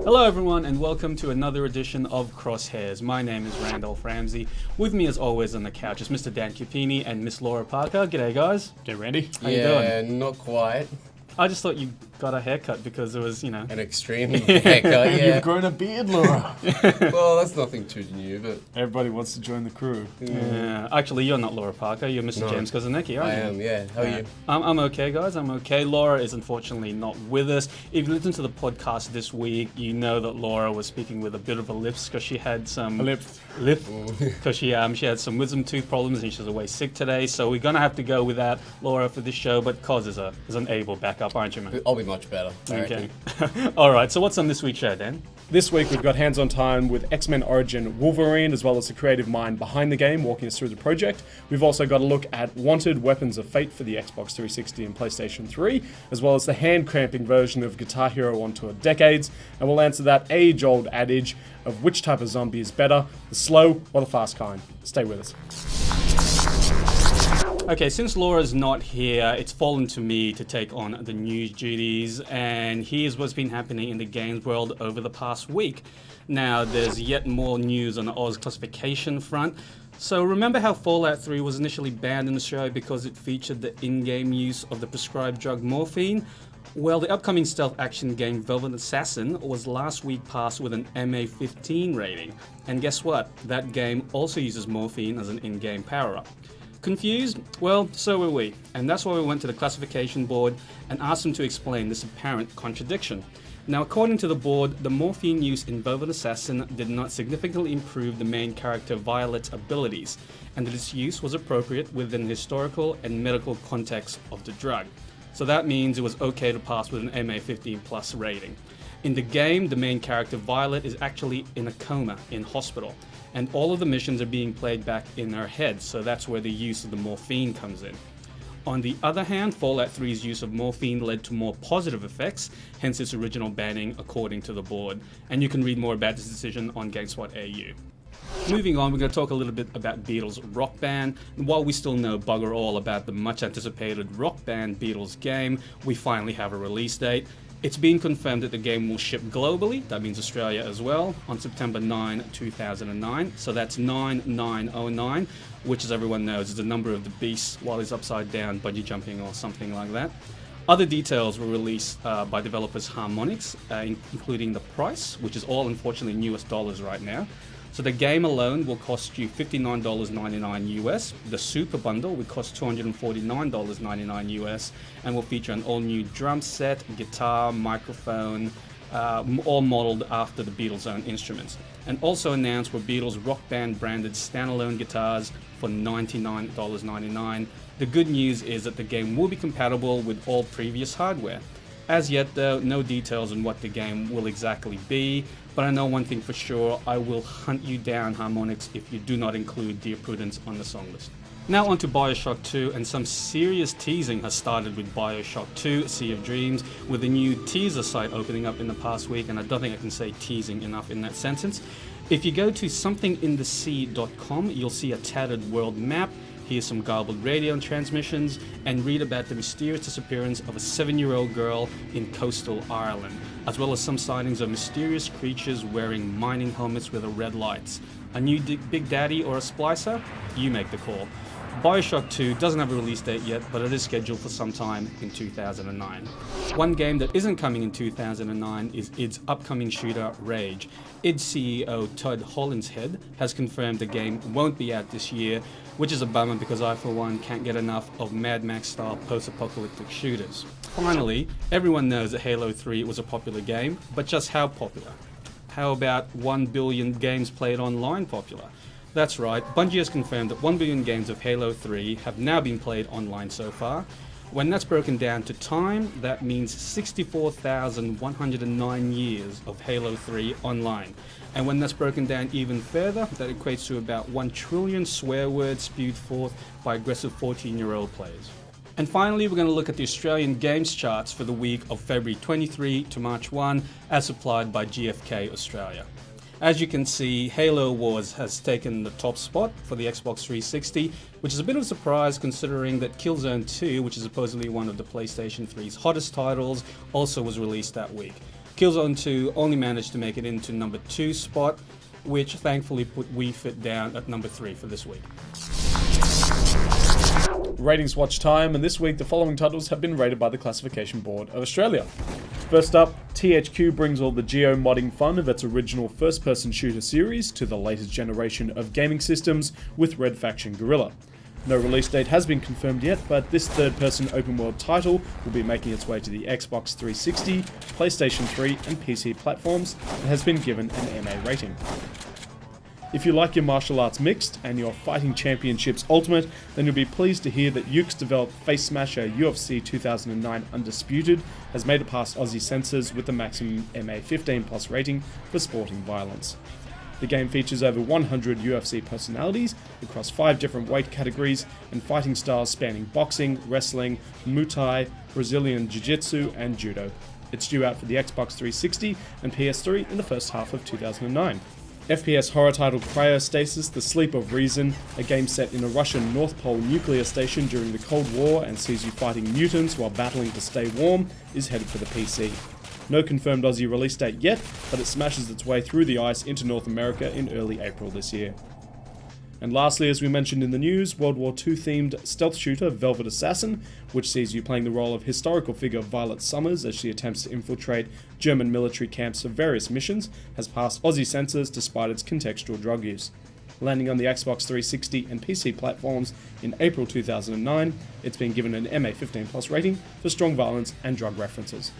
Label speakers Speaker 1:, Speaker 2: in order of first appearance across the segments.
Speaker 1: Hello everyone and welcome to another edition of Crosshairs. My name is Randolph Ramsey. With me as always on the couch is Mr. Dan Cupini and Miss Laura Parker. G'day guys.
Speaker 2: G'day Randy.
Speaker 1: How you doing?
Speaker 3: Yeah, not quite.
Speaker 1: I just thought you got a haircut because it was,
Speaker 3: An extreme haircut, yeah.
Speaker 2: You've grown a beard, Laura.
Speaker 3: Well, that's nothing too new, but
Speaker 2: Everybody wants to join the crew.
Speaker 1: Yeah. Actually, you're not Laura Parker. You're Mr.
Speaker 3: No.
Speaker 1: James Kozanicki, aren't
Speaker 3: I
Speaker 1: you?
Speaker 3: am, yeah. How are you?
Speaker 1: I'm okay, guys. I'm okay. Laura is unfortunately not with us. If you listen to the podcast this week, you know that Laura was speaking with a bit of a lisp because she had some because she had some wisdom tooth problems and she's away sick today. So we're gonna have to go without Laura for this show. But Koz is an able backup, aren't you, man?
Speaker 3: I'll be much better. I
Speaker 1: Okay.
Speaker 3: reckon.
Speaker 1: All right. So what's on this week's show, Dan?
Speaker 2: This week we've got hands-on time with X-Men Origin Wolverine, as well as the creative mind behind the game walking us through the project. We've also got a look at Wanted Weapons of Fate for the Xbox 360 and PlayStation 3, as well as the hand-cramping version of Guitar Hero on tour decades, and we'll answer that age-old adage of which type of zombie is better, the slow or the fast kind. Stay with us.
Speaker 1: Okay, since Laura's not here, it's fallen to me to take on the news duties, and here's what's been happening in the games world over the past week. Now, there's yet more news on the Oz classification front. So remember how Fallout 3 was initially banned in Australia because it featured the in-game use of the prescribed drug morphine? Well, the upcoming stealth action game Velvet Assassin was last week passed with an MA15 rating. And guess what? That game also uses morphine as an in-game power-up. Confused? Well, so were we, and that's why we went to the classification board and asked them to explain this apparent contradiction. Now, according to the board, the morphine use in Velvet Assassin did not significantly improve the main character Violet's abilities, and that its use was appropriate within the historical and medical context of the drug. So that means it was okay to pass with an MA15 plus rating. In the game, the main character Violet is actually in a coma in hospital, and all of the missions are being played back in her head, so that's where the use of the morphine comes in. On the other hand, Fallout 3's use of morphine led to more positive effects, hence its original banning according to the board, and you can read more about this decision on GameSpot AU. Moving on, we're going to talk a little bit about Beatles Rock Band. And while we still know bugger all about the much anticipated Rock Band Beatles game, we finally have a release date. It's been confirmed that the game will ship globally, that means Australia as well, on September 9, 2009. So that's 9909, which as everyone knows is the number of the beast while he's upside down, bungee jumping or something like that. Other details were released by developers Harmonix, including the price, which is all unfortunately in US dollars right now. So the game alone will cost you $59.99 US. The Super Bundle will cost $249.99 US and will feature an all-new drum set, guitar, microphone, all modeled after the Beatles' own instruments. And also announced were Beatles Rock Band branded standalone guitars for $99.99. The good news is that the game will be compatible with all previous hardware. As yet though, no details on what the game will exactly be, but I know one thing for sure, I will hunt you down, Harmonix, if you do not include Dear Prudence on the song list. Now on to Bioshock 2, and some serious teasing has started with Bioshock 2, Sea of Dreams, with a new teaser site opening up in the past week, and I don't think I can say teasing enough in that sentence. If you go to somethinginthesea.com, you'll see a tattered world map, hear some garbled radio transmissions, and read about the mysterious disappearance of a 7-year-old girl in coastal Ireland, as well as some sightings of mysterious creatures wearing mining helmets with red lights. A new Big Daddy or a splicer? You make the call. Bioshock 2 doesn't have a release date yet, but it is scheduled for some time in 2009. One game that isn't coming in 2009 is id's upcoming shooter, Rage. id CEO Todd Hollinshead has confirmed the game won't be out this year, which is a bummer because I, for one, can't get enough of Mad Max-style post-apocalyptic shooters. Finally, everyone knows that Halo 3 was a popular game, but just how popular? How about 1 billion games played online popular? That's right, Bungie has confirmed that 1 billion games of Halo 3 have now been played online so far. When that's broken down to time, that means 64,109 years of Halo 3 online. And when that's broken down even further, that equates to about 1 trillion swear words spewed forth by aggressive 14-year-old players. And finally, we're going to look at the Australian games charts for the week of February 23 to March 1, as supplied by GfK Australia. As you can see, Halo Wars has taken the top spot for the Xbox 360, which is a bit of a surprise considering that Killzone 2, which is supposedly one of the PlayStation 3's hottest titles, also was released that week. Killzone 2 only managed to make it into number 2 spot, which thankfully put Wii Fit down at number 3 for this week.
Speaker 2: Ratings watch time, and this week the following titles have been rated by the Classification Board of Australia. First up, THQ brings all the geo-modding fun of its original first-person shooter series to the latest generation of gaming systems with Red Faction Guerrilla. No release date has been confirmed yet, but this third-person open-world title will be making its way to the Xbox 360, PlayStation 3 and PC platforms and has been given an MA rating. If you like your martial arts mixed and your fighting championships ultimate, then you'll be pleased to hear that Yuke's developed Face Smasher UFC 2009 Undisputed has made it past Aussie censors with the maximum MA 15+ rating for sporting violence. The game features over 100 UFC personalities across 5 different weight categories and fighting styles spanning boxing, wrestling, Muay Thai, Brazilian Jiu-Jitsu and Judo. It's due out for the Xbox 360 and PS3 in the first half of 2009. FPS horror title Cryostasis, The Sleep of Reason, a game set in a Russian North Pole nuclear station during the Cold War and sees you fighting mutants while battling to stay warm, is headed for the PC. No confirmed Aussie release date yet, but it smashes its way through the ice into North America in early April this year. And lastly, as we mentioned in the news, World War II themed stealth shooter Velvet Assassin, which sees you playing the role of historical figure Violet Summers as she attempts to infiltrate German military camps for various missions, has passed Aussie censors despite its contextual drug use. Landing on the Xbox 360 and PC platforms in April 2009, it's been given an MA 15+ rating for strong violence and drug references.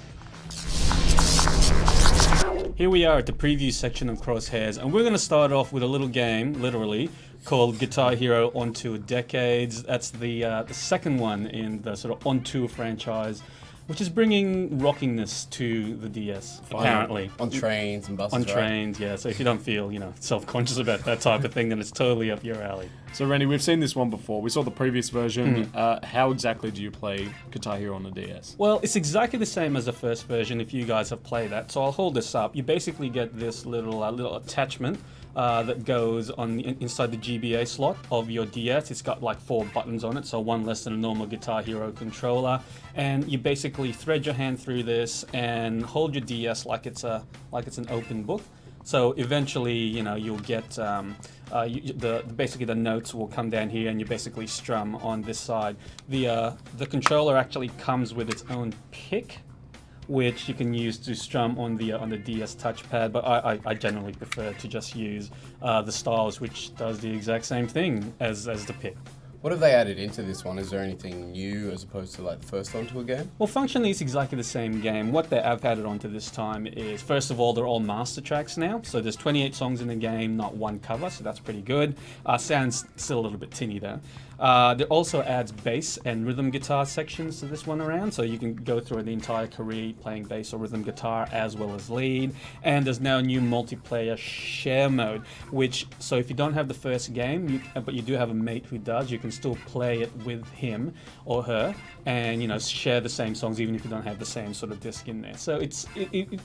Speaker 1: Here we are at the preview section of Crosshairs, and we're going to start off with a little game, literally, called Guitar Hero On Tour Decades. That's the second one in the sort of On Tour franchise, which is bringing rockiness to the DS, apparently.
Speaker 3: On trains and buses,
Speaker 1: On
Speaker 3: right?
Speaker 1: trains, yeah. So if you don't feel, self-conscious about that type of thing, then it's totally up your alley.
Speaker 2: So Randy, we've seen this one before. We saw the previous version. How exactly do you play Guitar Hero on the DS?
Speaker 1: Well, it's exactly the same as the first version if you guys have played that. So I'll hold this up. You basically get this little attachment that goes on inside the GBA slot of your DS. It's got like 4 buttons on it, so one less than a normal Guitar Hero controller. And you basically thread your hand through this and hold your DS like it's an open book. So eventually, you'll get basically the notes will come down here, and you basically strum on this side. The controller actually comes with its own pick, which you can use to strum on the DS touchpad, but I generally prefer to just use the stylus, which does the exact same thing as the pick.
Speaker 3: What have they added into this one? Is there anything new as opposed to like the first On Tour game?
Speaker 1: Well, functionally, it's exactly the same game. What they have added onto this time is, first of all, they're all master tracks now. So there's 28 songs in the game, not one cover, so that's pretty good. Sounds still a little bit tinny though. There also adds bass and rhythm guitar sections to this one around, so you can go through the entire career playing bass or rhythm guitar as well as lead. And there's now a new multiplayer share mode, so if you don't have the first game, but you do have a mate who does, you can still play it with him or her and share the same songs even if you don't have the same sort of disc in there. So it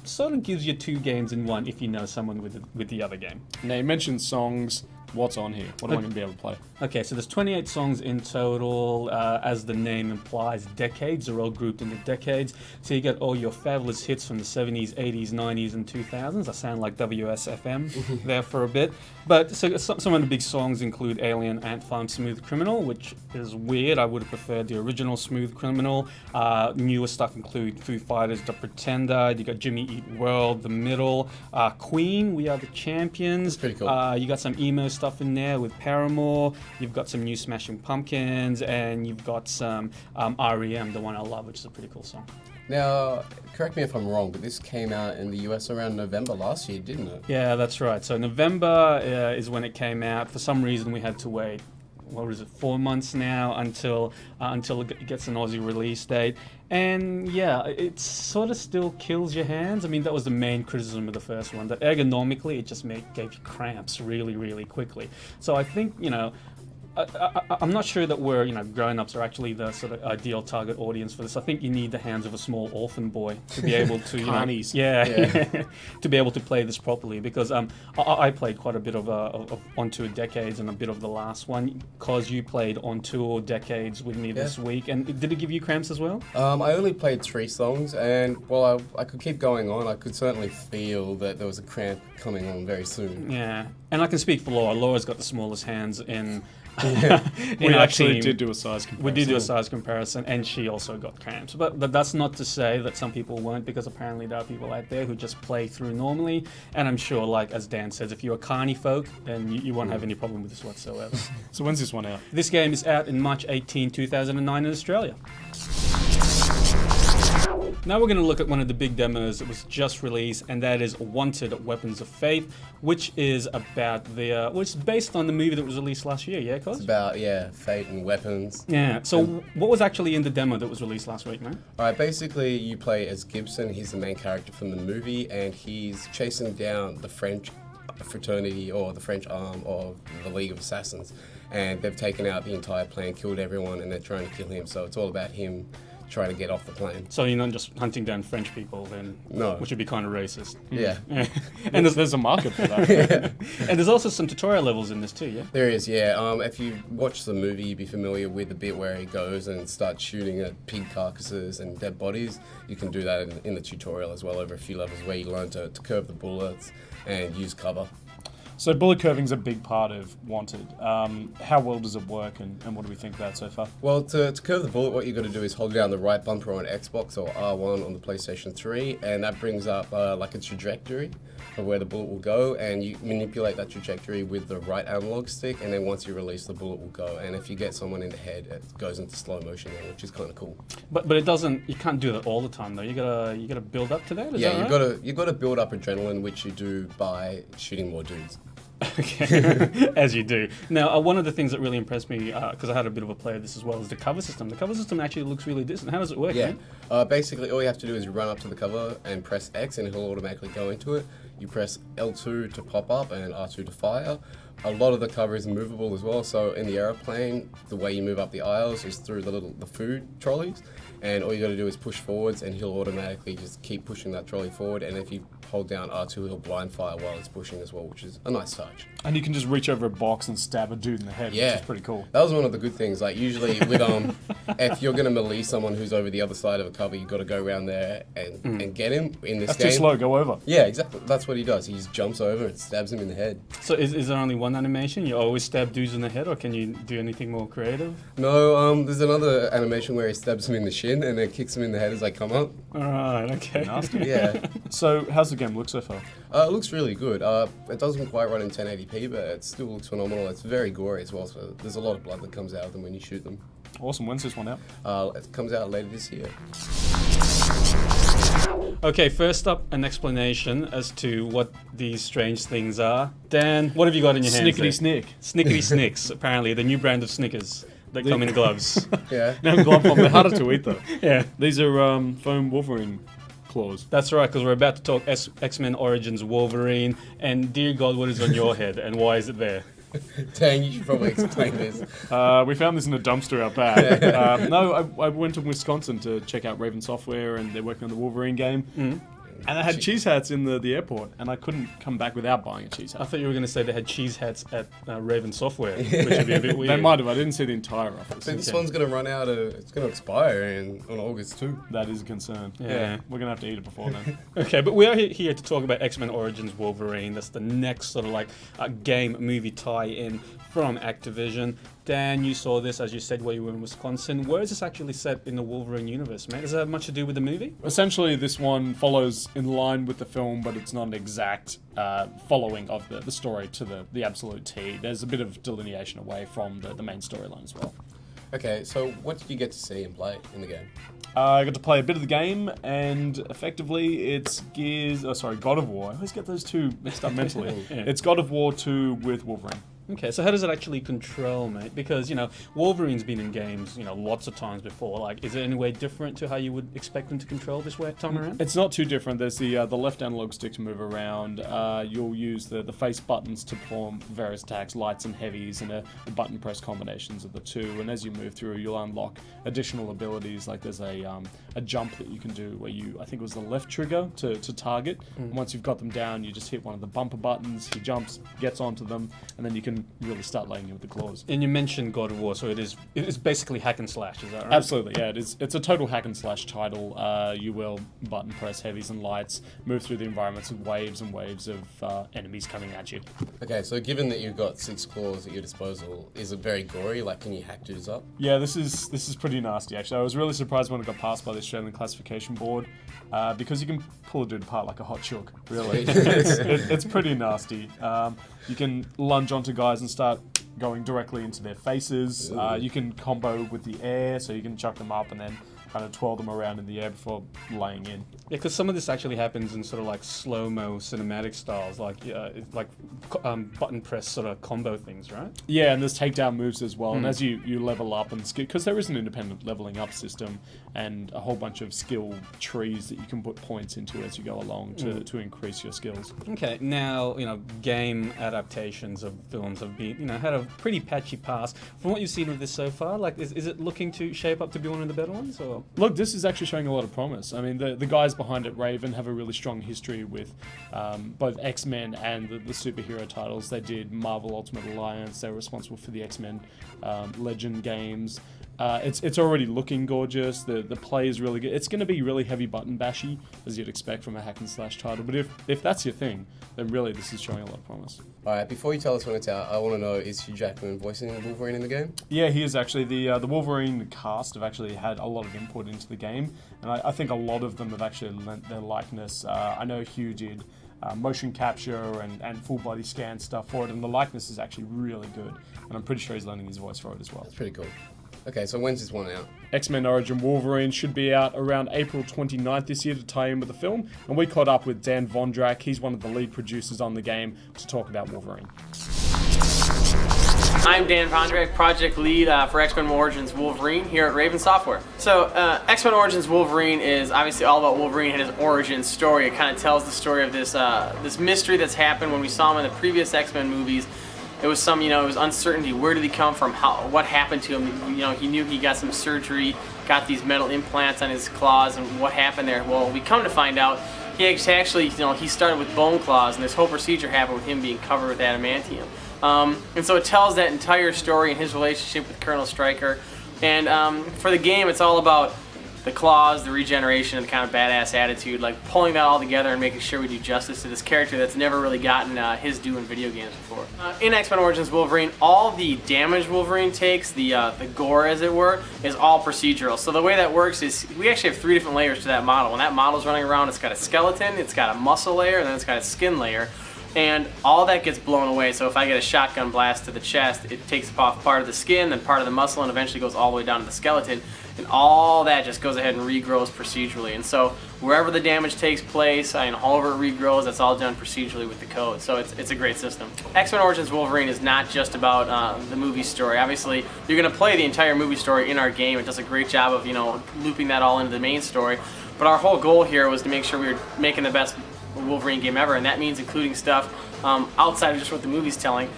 Speaker 1: sort of gives you 2 games in one if you know someone with the other game.
Speaker 2: Now you mentioned songs. What's on here? What am I going to be able to play?
Speaker 1: Okay, so there's 28 songs in total. As the name implies, decades. They're all grouped into decades. So you get all your fabulous hits from the 70s, 80s, 90s, and 2000s. I sound like WSFM there for a bit. But so some of the big songs include Alien, Ant Farm, Smooth Criminal, which is weird. I would have preferred the original Smooth Criminal. Newer stuff include Foo Fighters, The Pretender. You got Jimmy Eat World, The Middle, Queen, We Are the Champions.
Speaker 3: That's pretty cool.
Speaker 1: You got some emo stuff in there with Paramore. You've got some new Smashing Pumpkins, and you've got some REM, The One I Love, which is a pretty cool song.
Speaker 3: Now, correct me if I'm wrong, but this came out in the US around November last year, didn't it?
Speaker 1: Yeah, that's right. So November is when it came out. For some reason, we had to wait. What was it, 4 months now until it gets an Aussie release date. And yeah, it sort of still kills your hands. I mean, that was the main criticism of the first one, that ergonomically it just gave you cramps really, really quickly. So I think, I'm not sure that we're, grown-ups are actually the sort of ideal target audience for this. I think you need the hands of a small orphan boy to be able to,
Speaker 2: Carnies.
Speaker 1: to be able to play this properly. Because I played quite a bit of On Tour Decades and a bit of the last one. Cause you played On Tour Decades with me this week, and did it give you cramps as well?
Speaker 3: I only played 3 songs, and while I could keep going on, I could certainly feel that there was a cramp coming on very soon.
Speaker 1: Yeah, and I can speak for Laura. Laura's got the smallest hands in.
Speaker 2: We actually did do a size comparison.
Speaker 1: We did do a size comparison, and she also got cramps. But that's not to say that some people won't, because apparently there are people out there who just play through normally. And I'm sure, like as Dan says, if you're a carny folk, then you won't have any problem with this whatsoever.
Speaker 2: So when's this one out?
Speaker 1: This game is out in March 18, 2009 in Australia. Now we're going to look at one of the big demos that was just released, and that is Wanted Weapons of Faith, which is about which is based on the movie that was released last year, yeah, Cos?
Speaker 3: It's about, fate and weapons.
Speaker 1: Yeah, so what was actually in the demo that was released last week, man?
Speaker 3: Alright, basically you play as Gibson, he's the main character from the movie, and he's chasing down the French fraternity, or the French arm of the League of Assassins, and they've taken out the entire plane, killed everyone, and they're trying to kill him, so it's all about him trying to get off the plane.
Speaker 1: So you're not just hunting down French people then?
Speaker 3: No.
Speaker 1: Which would be kind of racist.
Speaker 3: Yeah.
Speaker 2: And there's a market for that.
Speaker 1: And there's also some tutorial levels in this too, yeah?
Speaker 3: There is, yeah. If you watch the movie, you'd be familiar with the bit where he goes and starts shooting at pig carcasses and dead bodies. You can do that in the tutorial as well, over a few levels, where you learn to curve the bullets and use cover.
Speaker 2: So bullet curving's a big part of Wanted. How well does it work, and what do we think of that so far?
Speaker 3: Well, to curve the bullet, what you got to do is hold down the right bumper on Xbox or R1 on the PlayStation 3, and that brings up like a trajectory of where the bullet will go, and you manipulate that trajectory with the right analog stick, and then once you release, the bullet will go. And if you get someone in the head, it goes into slow motion, which is kind of cool.
Speaker 1: But it doesn't. You can't do that all the time though. You gotta build up to that. Is that right?
Speaker 3: you got to build up adrenaline, which you do by shooting more dudes.
Speaker 1: Okay, as you do. Now, one of the things that really impressed me, because I had a bit of a play of this as well, is the cover system. The cover system actually looks really decent. How does it work?
Speaker 3: Yeah, basically all you have to do is run up to the cover and press X, and it'll automatically go into it. You press L2 to pop up and R2 to fire. A lot of the cover is movable as well, so in the aeroplane, the way you move up the aisles is through the food trolleys, and all you got to do is push forwards, and he'll automatically just keep pushing that trolley forward, and if you hold down R2, he'll blind fire while it's pushing as well, which is a nice touch.
Speaker 2: And you can just reach over a box and stab a dude in the head, which is pretty cool.
Speaker 3: That was one of the good things. Like usually with if you're gonna melee someone who's over the other side of a cover, you got to go around there and get him. In this
Speaker 2: That's
Speaker 3: game,
Speaker 2: too slow. Go over.
Speaker 3: Yeah, exactly. That's what he does. He just jumps over and stabs him in the head.
Speaker 1: So is there only one animation? You always stab dudes in the head, or can you do anything more creative?
Speaker 3: No, there's another animation where he stabs him in the shin and then kicks him in the head as they come up.
Speaker 1: Alright, okay.
Speaker 2: Nasty.
Speaker 3: Yeah.
Speaker 2: So how's the game look so far?
Speaker 3: It looks really good. It doesn't quite run in 1080p, but it still looks phenomenal. It's very gory as well, so there's a lot of blood that comes out of them when you shoot them.
Speaker 2: Awesome. When's this one out?
Speaker 3: It comes out later this year.
Speaker 1: Okay, first up, an explanation as to what these strange things are. Dan, what have you got in your hands?
Speaker 2: Snickety Snick.
Speaker 1: Snickety Snicks, apparently, the new brand of Snickers that come in gloves.
Speaker 3: Yeah.
Speaker 2: No glove form. They're harder to eat though.
Speaker 1: Yeah.
Speaker 2: These are foam Wolverine claws.
Speaker 1: That's right, because we're about to talk X-Men Origins Wolverine, and dear God, what is on your head, and why is it there?
Speaker 3: Dang, you should probably explain this.
Speaker 2: We found this in a dumpster out back. I went to Wisconsin to check out Raven Software, and they're working on the Wolverine game. Mm-hmm. And they had cheese hats in the airport, and I couldn't come back without buying a cheese hat.
Speaker 1: I thought you were going to say they had cheese hats at Raven Software, which would be a bit weird.
Speaker 2: They might have. I didn't see the entire office.
Speaker 3: So this one's going to run out. It's going to expire on August 2.
Speaker 2: That is a concern.
Speaker 1: Yeah.
Speaker 2: We're going to have to eat it before then.
Speaker 1: Okay, but we are here to talk about X-Men Origins Wolverine. That's the next sort of like game movie tie-in from Activision. Dan, you saw this, as you said, while you were in Wisconsin. Where is this actually set in the Wolverine universe, mate? Does that have much to do with the movie?
Speaker 2: Essentially, this one follows in line with the film, but it's not an exact following of the story to the absolute T. There's a bit of delineation away from the main storyline as well.
Speaker 3: Okay, so what did you get to see and play in the game?
Speaker 2: I got to play a bit of the game, and effectively it's God of War. I always get those two mixed up mentally. Yeah. It's God of War 2 with Wolverine.
Speaker 1: Okay, so how does it actually control, mate? Because, Wolverine's been in games, lots of times before. Like, is it any way different to how you would expect them to control this way time around?
Speaker 2: It's not too different. There's the left analog stick to move around. You'll use the face buttons to perform various attacks, lights and heavies, and the button press combinations of the two. And as you move through, you'll unlock additional abilities. Like there's a jump that you can do where I think it was the left trigger to target. And once you've got them down, you just hit one of the bumper buttons. He jumps, gets onto them, and then you can really start laying you with the claws.
Speaker 1: And you mentioned God of War, so it is basically hack and slash, is that right?
Speaker 2: Absolutely, yeah. It's a total hack and slash title. You will button press heavies and lights, move through the environments with waves and waves of enemies coming at you.
Speaker 3: Okay, so given that you've got 6 claws at your disposal, is it very gory? Like, can you hack dudes up?
Speaker 2: Yeah, this is pretty nasty, actually. I was really surprised when it got passed by the Australian Classification Board, because you can pull a dude apart like a hot chook, really. It's pretty nasty. You can lunge onto guys and start going directly into their faces. You can combo with the air, so you can chuck them up and then kind of twirl them around in the air before laying in.
Speaker 1: Yeah, because some of this actually happens in sort of like slow-mo cinematic styles, like button press sort of combo things, right?
Speaker 2: Yeah, and there's takedown moves as well. And as you level up and skill, because there is an independent leveling up system and a whole bunch of skill trees that you can put points into as you go along to increase your skills.
Speaker 1: Okay, now game adaptations of films have been had a pretty patchy past. From what you've seen of this so far, like is it looking to shape up to be one of the better ones, or?
Speaker 2: Look, this is actually showing a lot of promise. I mean, the guys behind it, Raven, have a really strong history with both X-Men and the superhero titles. They did Marvel Ultimate Alliance. They're responsible for the X-Men Legend games. It's already looking gorgeous. The play is really good. It's going to be really heavy button bashy, as you'd expect from a hack and slash title. But if that's your thing, then really this is showing a lot of promise.
Speaker 3: Alright, before you tell us when it's out, I want to know, is Hugh Jackman voicing Wolverine in the game?
Speaker 2: Yeah, he is actually. The Wolverine cast have actually had a lot of input into the game, and I think a lot of them have actually lent their likeness. I know Hugh did motion capture and full body scan stuff for it, and the likeness is actually really good, and I'm pretty sure he's lending his voice for it as well.
Speaker 3: That's pretty cool. Okay, so when's this one out?
Speaker 2: X-Men Origin Wolverine should be out around April 29th this year to tie in with the film, and we caught up with Dan Vondrak. He's one of the lead producers on the game to talk about Wolverine.
Speaker 4: I'm Dan Vondrak, project lead for X-Men Origins Wolverine here at Raven Software. So X-Men Origins Wolverine is obviously all about Wolverine and his origin story. It kind of tells the story of this this mystery that's happened when we saw him in the previous X-Men movies. It was it was uncertainty. Where did he come from? What happened to him? He knew he got some surgery, got these metal implants on his claws, and what happened there? Well, we come to find out he actually, he started with bone claws, and this whole procedure happened with him being covered with adamantium. And so it tells that entire story and his relationship with Colonel Stryker. And for the game, it's all about the claws, the regeneration, and the kind of badass attitude, like pulling that all together and making sure we do justice to this character that's never really gotten his due in video games before. In X-Men Origins Wolverine, all the damage Wolverine takes, the gore as it were, is all procedural. So the way that works is we actually have 3 different layers to that model. When that model's running around, it's got a skeleton, it's got a muscle layer, and then it's got a skin layer. And all that gets blown away. So if I get a shotgun blast to the chest, it takes off part of the skin, then part of the muscle, and eventually goes all the way down to the skeleton. And all that just goes ahead and regrows procedurally. And so wherever the damage takes place, and however it regrows, that's all done procedurally with the code. So it's a great system. X-Men Origins Wolverine is not just about the movie story. Obviously, you're going to play the entire movie story in our game. It does a great job of looping that all into the main story. But our whole goal here was to make sure we were making the best Wolverine game ever, and that means including stuff outside of just what the movie's telling.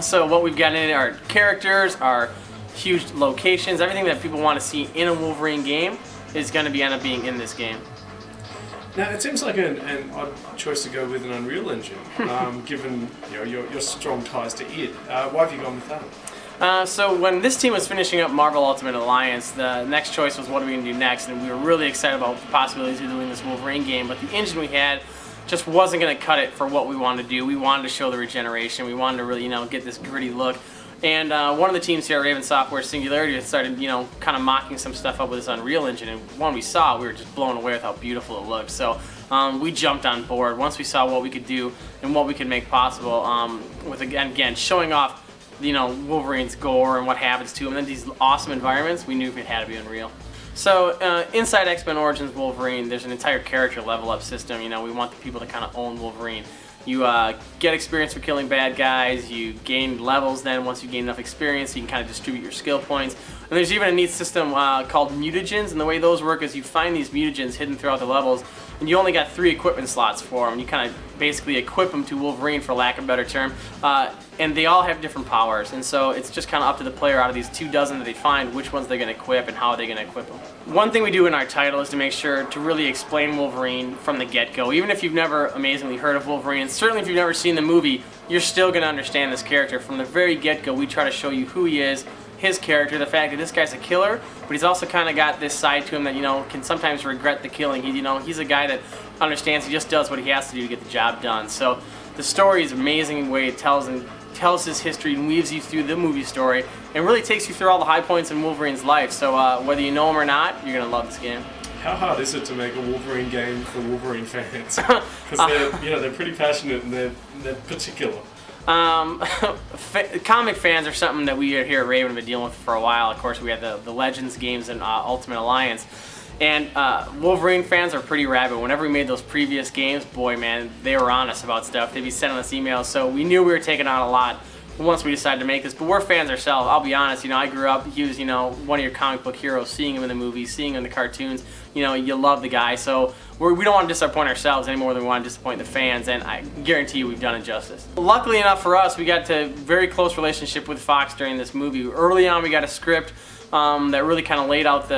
Speaker 4: So what we've got in it are characters, our huge locations, everything that people want to see in a Wolverine game is going to end up being in this game.
Speaker 2: Now, it seems like an odd choice to go with an Unreal Engine, given your strong ties to it. Why have you gone with that?
Speaker 4: So when this team was finishing up Marvel Ultimate Alliance, the next choice was what are we going to do next, and we were really excited about the possibilities of doing this Wolverine game, but the engine we had just wasn't going to cut it for what we wanted to do. We wanted to show the regeneration. We wanted to really, get this gritty look. And one of the teams here at Raven Software, Singularity, had started, kind of mocking some stuff up with this Unreal Engine, and when we saw it, we were just blown away with how beautiful it looked. So we jumped on board once we saw what we could do and what we could make possible with, again, showing off Wolverine's gore and what happens to him, and then these awesome environments. We knew it had to be Unreal. So inside X-Men Origins Wolverine, there's an entire character level up system. We want the people to kind of own Wolverine. You get experience for killing bad guys. You gain levels then once you gain enough experience, you can kind of distribute your skill points. And there's even a neat system called mutagens, and the way those work is you find these mutagens hidden throughout the levels, and you only got 3 equipment slots for them. You kind of basically equip them to Wolverine, for lack of a better term, and they all have different powers, and so it's just kind of up to the player out of these 24 that they find which ones they're going to equip and how are they going to equip them. One thing we do in our title is to make sure to really explain Wolverine from the get-go. Even if you've never amazingly heard of Wolverine, and certainly if you've never seen the movie, you're still going to understand this character. From the very get-go, we try to show you who he is, his character, the fact that this guy's a killer, but he's also kind of got this side to him that, can sometimes regret the killing. He's a guy that understands he just does what he has to do to get the job done. So the story is amazing in the way it tells his history and weaves you through the movie story and really takes you through all the high points in Wolverine's life. So whether you know him or not, you're going to love this game.
Speaker 2: How hard is it to make a Wolverine game for Wolverine fans? Because they're pretty passionate and they're particular.
Speaker 4: Comic fans are something that we here at Raven have been dealing with for a while. Of course, we had the Legends games and Ultimate Alliance. And Wolverine fans are pretty rabid. Whenever we made those previous games, boy, man, they were on us about stuff. They'd be sending us emails. So we knew we were taking on a lot once we decided to make this. But we're fans ourselves. I'll be honest, I grew up, he was, one of your comic book heroes, seeing him in the movies, seeing him in the cartoons. You love the guy. So we don't want to disappoint ourselves any more than we want to disappoint the fans, and I guarantee you we've done it justice. Luckily enough for us, we got to a very close relationship with Fox during this movie. Early on, we got a script that really kind of laid out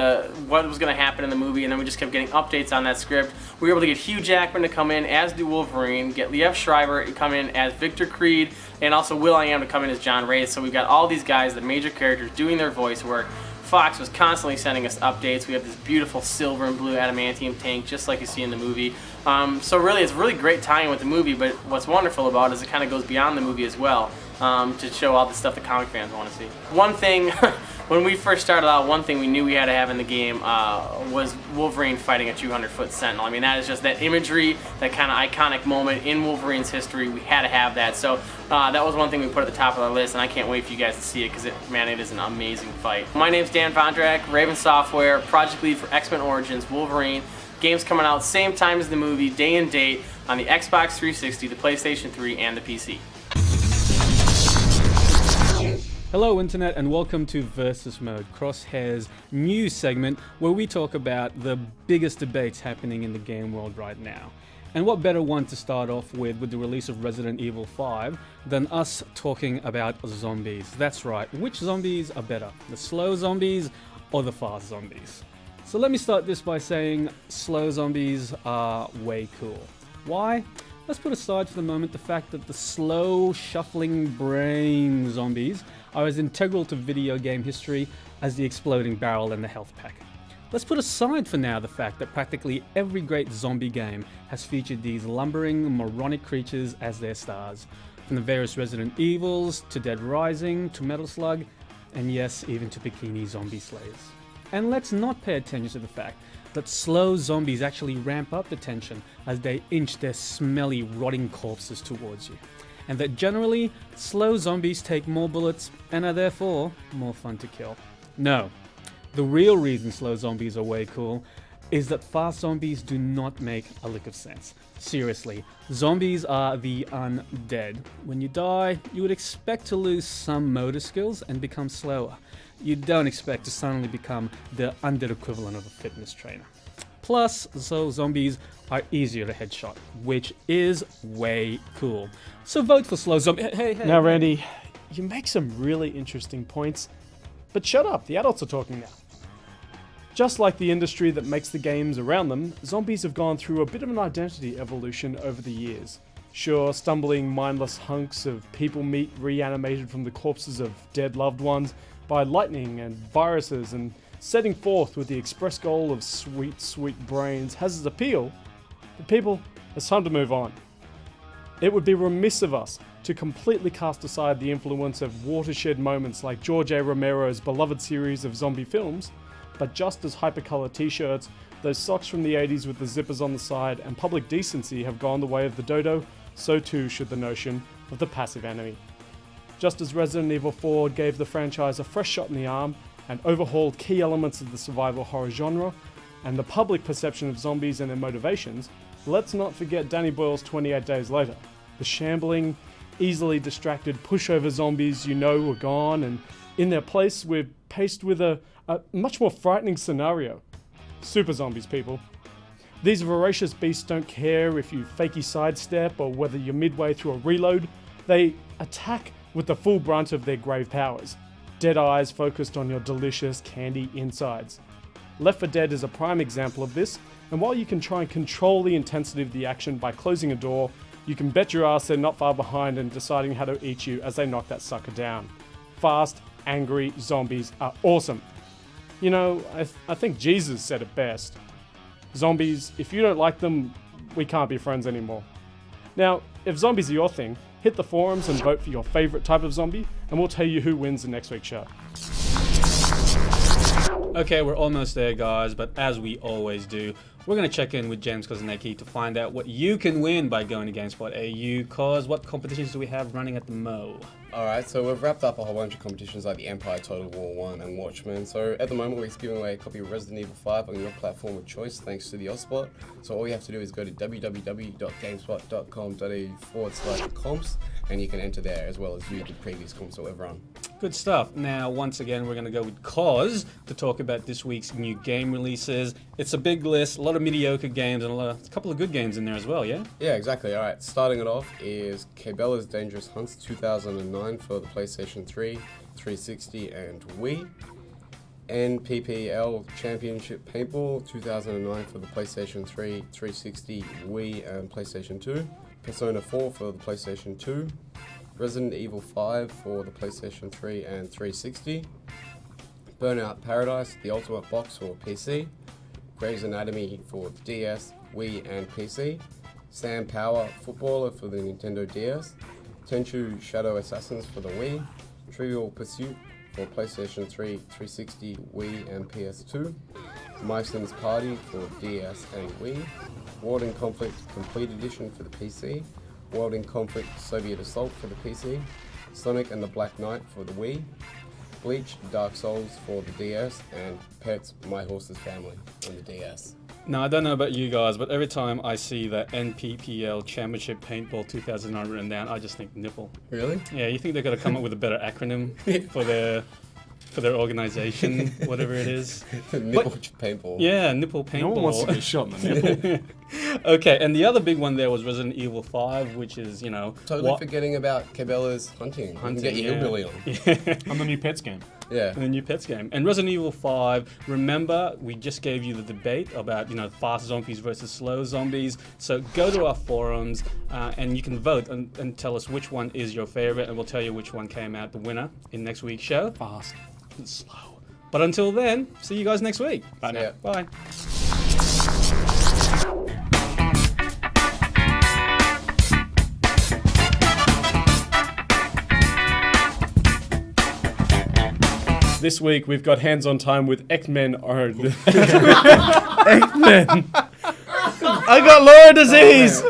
Speaker 4: what was going to happen in the movie, and then we just kept getting updates on that script. We were able to get Hugh Jackman to come in as the Wolverine, get Liev Schreiber to come in as Victor Creed, and also will.i.am to come in as John Reyes. So we've got all these guys, the major characters, doing their voice work. Fox was constantly sending us updates. We have this beautiful silver and blue adamantium tank, just like you see in the movie. So really, it's really great tying with the movie, but what's wonderful about it is it kind of goes beyond the movie as well, to show all the stuff that comic fans want to see. One thing, when we first started out, one thing we knew we had to have in the game was Wolverine fighting a 200-foot Sentinel. I mean, that is just that imagery, that kind of iconic moment in Wolverine's history. We had to have that. So that was one thing we put at the top of our list, and I can't wait for you guys to see it because, it is an amazing fight. My name's Dan Vondrak, Raven Software, project lead for X-Men Origins, Wolverine. Game's coming out same time as the movie, day and date, on the Xbox 360, the PlayStation 3, and the PC.
Speaker 1: Hello Internet and welcome to Versus Mode, Crosshairs news segment where we talk about the biggest debates happening in the game world right now. And what better one to start off with the release of Resident Evil 5 than us talking about zombies. That's right, which zombies are better, the slow zombies or the fast zombies? So let me start this by saying slow zombies are way cool. Why? Let's put aside for the moment the fact that the slow, shuffling brain zombies are as integral to video game history as the exploding barrel and the health pack. Let's put aside for now the fact that practically every great zombie game has featured these lumbering, moronic creatures as their stars. From the various Resident Evils, to Dead Rising, to Metal Slug, and yes, even to Bikini Zombie Slayers. And let's not pay attention to the fact that slow zombies actually ramp up the tension as they inch their smelly, rotting corpses towards you. And that generally, slow zombies take more bullets and are therefore more fun to kill. No, the real reason slow zombies are way cool is that fast zombies do not make a lick of sense. Seriously, zombies are the undead. When you die, you would expect to lose some motor skills and become slower. You don't expect to suddenly become the undead equivalent of a fitness trainer. Plus, zombies are easier to headshot, which is way cool. So vote for slow zombie. Hey.
Speaker 2: Now, Randy, you make some really interesting points, but shut up, the adults are talking now. Just like the industry that makes the games around them, zombies have gone through a bit of an identity evolution over the years. Sure, stumbling, mindless hunks of people meat reanimated from the corpses of dead loved ones by lightning and viruses and setting forth with the express goal of sweet, sweet brains has its appeal, but people, it's time to move on. It would be remiss of us to completely cast aside the influence of watershed moments like George A. Romero's beloved series of zombie films, but just as hypercolor t-shirts, those socks from the 80s with the zippers on the side, and public decency have gone the way of the dodo, so too should the notion of the passive enemy. Just as Resident Evil 4 gave the franchise a fresh shot in the arm and overhauled key elements of the survival horror genre, and the public perception of zombies and their motivations, let's not forget Danny Boyle's 28 Days Later. The shambling, easily distracted pushover zombies you know are gone, and in their place we're faced with a much more frightening scenario. Super zombies, people. These voracious beasts don't care if you fakey sidestep or whether you're midway through a reload. They attack with the full brunt of their grave powers. Dead eyes focused on your delicious candy insides. Left 4 Dead is a prime example of this, and while you can try and control the intensity of the action by closing a door, you can bet your ass they're not far behind and deciding how to eat you as they knock that sucker down. Fast, angry zombies are awesome. You know, I think Jesus said it best. Zombies, if you don't like them, we can't be friends anymore. Now, if zombies are your thing, hit the forums and vote for your favourite type of zombie, and we'll tell you who wins in next week's show.
Speaker 1: Okay, we're almost there, guys, but as we always do, we're going to check in with James Koznecki to find out what you can win by going to GameSpot AU, cause what competitions do we have running at the Mo?
Speaker 3: Alright, so we've wrapped up a whole bunch of competitions like the Empire Total War 1 and Watchmen. So at the moment we're giving away a copy of Resident Evil 5 on your platform of choice thanks to the Aussie. So all you have to do is go to www.gamespot.com.au/comps and you can enter there as well as view the previous comps that we've run.
Speaker 1: Good stuff. Now, once again, we're going to go with Cause to talk about this week's new game releases. It's a big list, a lot of mediocre games, and a couple of good games in there as well, yeah?
Speaker 3: Yeah, exactly. Alright, starting it off is Cabela's Dangerous Hunts 2009 for the PlayStation 3, 360 and Wii. NPPL Championship Paintball 2009 for the PlayStation 3, 360, Wii and PlayStation 2. Persona 4 for the PlayStation 2. Resident Evil 5 for the PlayStation 3 and 360. Burnout Paradise, the Ultimate Box for PC. Grey's Anatomy for DS, Wii and PC. Sam Power Footballer for the Nintendo DS. Tenchu Shadow Assassins for the Wii. Trivial Pursuit for PlayStation 3, 360, Wii and PS2. My Sims Party for DS and Wii. World in Conflict Complete Edition for the PC. World in Conflict Soviet Assault for the PC. Sonic and the Black Knight for the Wii. Bleach Dark Souls for the DS. And Pets My Horse's Family on the DS.
Speaker 1: Now, I don't know about you guys, but every time I see the NPPL Championship Paintball 2009 written down, I just think nipple.
Speaker 3: Really?
Speaker 1: Yeah, you think they've got to come up with a better acronym for their organization, whatever it is.
Speaker 3: Nipple paintball.
Speaker 1: Yeah, nipple paintball.
Speaker 2: No one wants to get shot in the nipple.
Speaker 1: Okay, and the other big one there was Resident Evil 5, which is, you know...
Speaker 3: Totally forgetting about Cabela's Hunting. You can get your hillbilly on.
Speaker 2: On the new Pets game.
Speaker 3: Yeah.
Speaker 1: The new Pets game. And Resident Evil 5, remember, we just gave you the debate about, you know, fast zombies versus slow zombies. So go to our forums and you can vote and tell us which one is your favorite, and we'll tell you which one came out the winner in next week's show.
Speaker 2: Fast.
Speaker 1: And slow. But until then, see you guys next week.
Speaker 2: Bye now.
Speaker 3: Yeah.
Speaker 1: Bye.
Speaker 2: This week we've got hands-on time with X-Men. X-Men. I got Laura disease.